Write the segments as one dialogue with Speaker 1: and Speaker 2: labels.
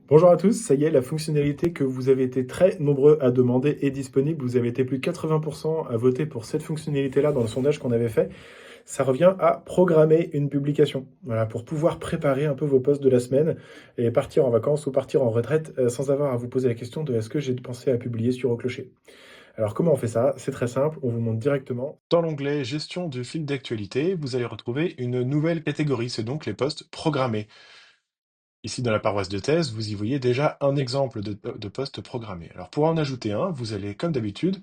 Speaker 1: Bonjour à tous, ça y est, la fonctionnalité que vous avez été très nombreux à demander est disponible. Vous avez été plus de 80% à voter pour cette fonctionnalité-là dans le sondage qu'on avait fait. Ça revient à programmer une publication. Voilà, pour pouvoir préparer un peu vos posts de la semaine et partir en vacances ou partir en retraite sans avoir à vous poser la question de est-ce que j'ai pensé à publier sur Au Clocher. Alors comment on fait ça? C'est très simple, on vous montre directement.
Speaker 2: Dans l'onglet Gestion du fil d'actualité, vous allez retrouver une nouvelle catégorie, c'est donc les postes programmés. Ici, dans la paroisse de thèse, vous y voyez déjà un exemple de poste programmé. Alors, pour en ajouter un, vous allez, comme d'habitude,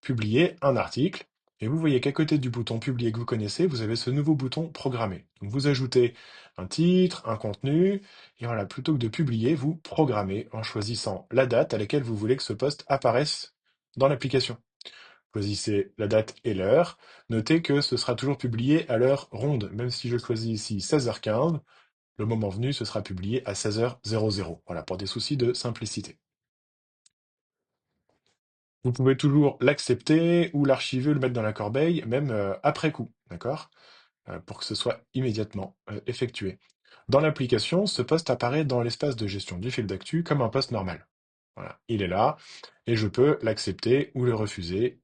Speaker 2: publier un article, et vous voyez qu'à côté du bouton Publier que vous connaissez, vous avez ce nouveau bouton Programmer. Donc, vous ajoutez un titre, un contenu, et voilà, plutôt que de publier, vous programmez en choisissant la date à laquelle vous voulez que ce poste apparaisse dans l'application. Choisissez la date et l'heure. Notez que ce sera toujours publié à l'heure ronde. Même si je choisis ici 16h15, le moment venu, ce sera publié à 16h00. Voilà, pour des soucis de simplicité. Vous pouvez toujours l'accepter ou l'archiver ou le mettre dans la corbeille, même après coup, d'accord? Pour que ce soit immédiatement effectué. Dans l'application, ce poste apparaît dans l'espace de gestion du fil d'actu comme un poste normal. Voilà, il est là, et je peux l'accepter ou le refuser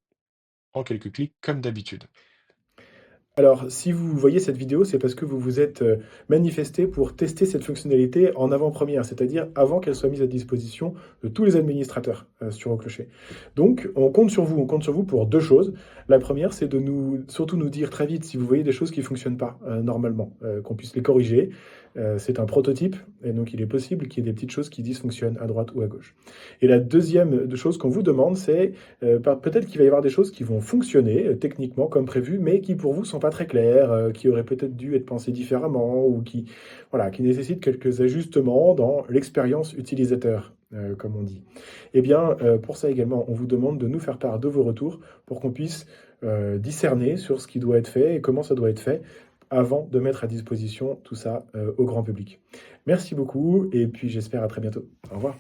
Speaker 2: en quelques clics comme d'habitude.
Speaker 1: Alors, si vous voyez cette vidéo, c'est parce que vous vous êtes manifesté pour tester cette fonctionnalité en avant-première, c'est-à-dire avant qu'elle soit mise à disposition de tous les administrateurs sur Au Clocher. Donc, on compte sur vous pour deux choses. La première, c'est de surtout nous dire très vite si vous voyez des choses qui ne fonctionnent pas normalement, qu'on puisse les corriger. C'est un prototype, et donc il est possible qu'il y ait des petites choses qui dysfonctionnent à droite ou à gauche. Et la deuxième chose qu'on vous demande, c'est peut-être qu'il va y avoir des choses qui vont fonctionner techniquement comme prévu, mais qui pour vous sont pas très claires, qui auraient peut-être dû être pensées différemment, ou qui, voilà, qui nécessitent quelques ajustements dans l'expérience utilisateur, comme on dit. Eh bien, pour ça également, on vous demande de nous faire part de vos retours pour qu'on puisse discerner sur ce qui doit être fait et comment ça doit être fait avant de mettre à disposition tout ça au grand public. Merci beaucoup et puis j'espère à très bientôt. Au revoir.